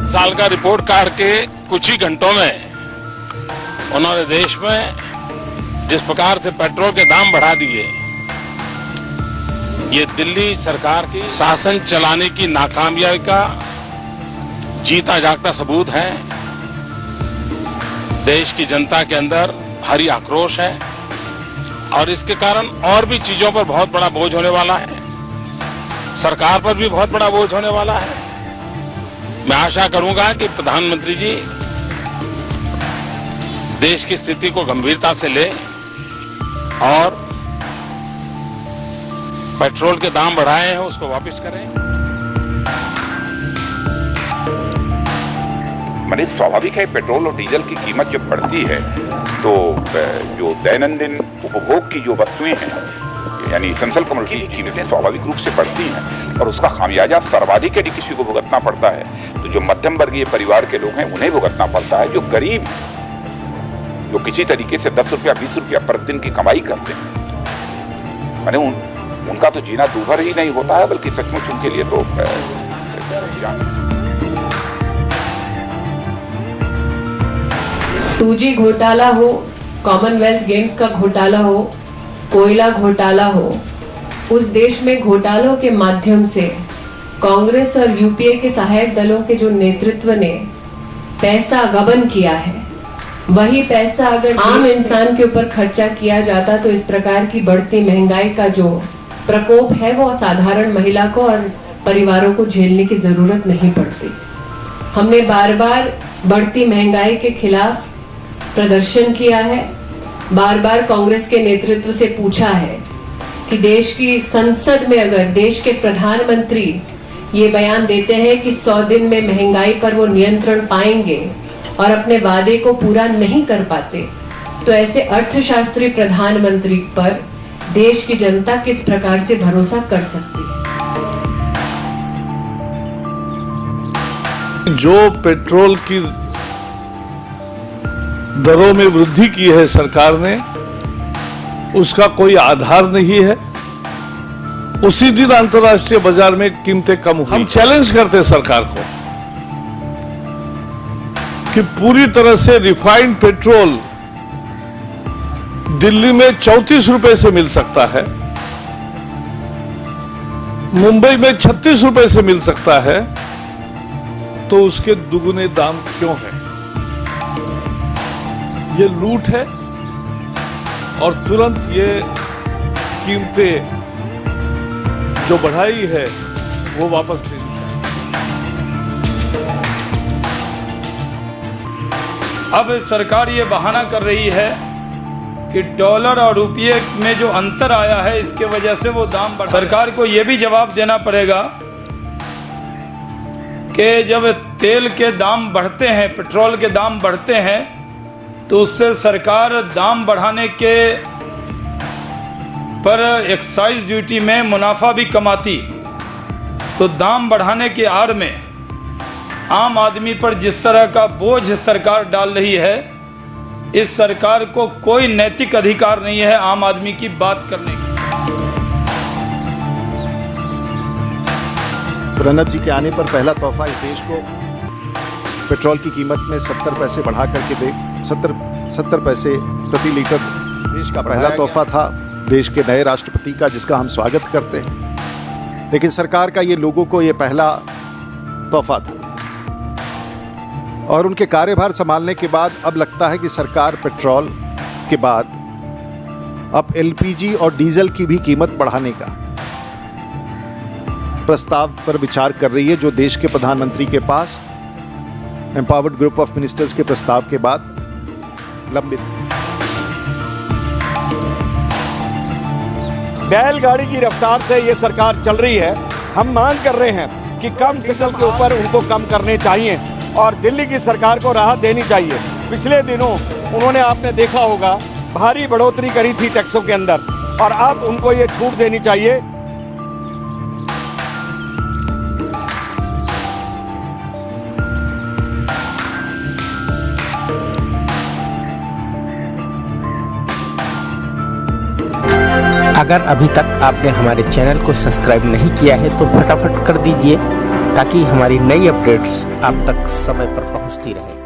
साल का report card के कुछ ही घंटों में उन्होंने देश में जिस प्रकार से पेट्रोल के दाम बढ़ा दिए, ये दिल्ली सरकार की शासन चलाने की नाकामयाबी का जीता जागता सबूत है। देश की जनता के अंदर भारी आक्रोश है और इसके कारण और भी चीजों पर बहुत बड़ा बोझ होने वाला है, सरकार पर भी बहुत बड़ा बोझ होने वाला है। मैं आशा करूंगा कि प्रधानमंत्री जी देश की स्थिति को गंभीरता से ले और पेट्रोल के दाम बढ़ाए हैं उसको वापस करें। माने स्वाभाविक है, पेट्रोल और डीजल की कीमत जब बढ़ती है तो जो दैनंदिन उपभोग की जो वस्तुएं हैं यानी एसेंशियल कमोडिटी की कीमतें स्वाभाविक रूप से बढ़ती हैं और उसका खामियाजा सर्वाधिक यदि किसी को भुगतना पड़ता है तो जो मध्यम वर्गीय परिवार के लोग हैं उन्हें भुगतना पड़ता है। जो गरीब जो किसी तरीके से 10 रुपया 20 रुपया प्रतिदिन की कमाई करते हैं, माने उनका तो जीना दूभर ही नहीं होता है बल्कि सचमुच उनके लिए तो 2G घोटाला हो, कॉमनवेल्थ गेम्स का घोटाला हो, कोयला घोटाला हो, उस देश में घोटालों के माध्यम से कांग्रेस और यूपीए के सहायक दलों के जो नेतृत्व ने पैसा गबन किया है, वही पैसा अगर आम इंसान के ऊपर खर्चा किया जाता तो इस प्रकार की बढ़ती महंगाई का जो प्रकोप है वो साधारण महिला को और परिवारों को झेलने की जरूरत नहीं पड़ती। हमने बार बार बढ़ती महंगाई के खिलाफ प्रदर्शन किया है, बार बार कांग्रेस के नेतृत्व से पूछा है कि देश की संसद में अगर देश के प्रधानमंत्री ये बयान देते हैं कि 100 दिन में महंगाई पर वो नियंत्रण पाएंगे और अपने वादे को पूरा नहीं कर पाते तो ऐसे अर्थशास्त्री प्रधानमंत्री पर देश की जनता किस प्रकार से भरोसा कर सकती है। जो पेट्रोल की दरों में वृद्धि की है सरकार ने, उसका कोई आधार नहीं है। उसी दिन अंतर्राष्ट्रीय बाजार में कीमतें कम हुई। हम चैलेंज करते हैं सरकार को कि पूरी तरह से रिफाइंड पेट्रोल दिल्ली में 34 रुपए से मिल सकता है, मुंबई में 36 रुपए से मिल सकता है, तो उसके दुगुने दाम क्यों है? ये लूट है और तुरंत ये कीमतें जो बढ़ाई है वो वापस लेनी चाहिए। अब सरकार ये बहाना कर रही है कि डॉलर और रुपये में जो अंतर आया है इसके वजह से वो दाम बढ़ा। सरकार को ये भी जवाब देना पड़ेगा कि जब तेल के दाम बढ़ते हैं, पेट्रोल के दाम बढ़ते हैं, तो उससे सरकार दाम बढ़ाने के पर एक्साइज ड्यूटी में मुनाफा भी कमाती, तो दाम बढ़ाने की आड़ में आम आदमी पर जिस तरह का बोझ सरकार डाल रही है, इस सरकार को कोई नैतिक अधिकार नहीं है आम आदमी की बात करने की। प्रणब जी के आने पर पहला तोहफा इस देश को पेट्रोल की कीमत में 70 पैसे बढ़ा करके दे 70 पैसे प्रति लीटर देश का पहला तोहफा था देश के नए राष्ट्रपति का, जिसका हम स्वागत करते हैं। लेकिन सरकार का ये लोगों को ये पहला तोहफा था और उनके कार्यभार संभालने के बाद अब लगता है कि सरकार पेट्रोल के बाद अब एलपीजी और डीजल की भी कीमत बढ़ाने का प्रस्ताव पर विचार कर रही है, जो देश के प्रधानमंत्री के पास एम्पावर्ड ग्रुप ऑफ मिनिस्टर्स के प्रस्ताव के बाद लंबित। बैलगाड़ी की रफ्तार से ये सरकार चल रही है। हम मांग कर रहे हैं कि कम से कम के ऊपर उनको कम करने चाहिए और दिल्ली की सरकार को राहत देनी चाहिए। पिछले दिनों उन्होंने, आपने देखा होगा, भारी बढ़ोतरी करी थी टैक्सों के अंदर और अब उनको ये छूट देनी चाहिए। अगर अभी तक आपने हमारे चैनल को सब्सक्राइब नहीं किया है तो फटाफट कर दीजिए ताकि हमारी नई अपडेट्स आप तक समय पर पहुंचती रहे।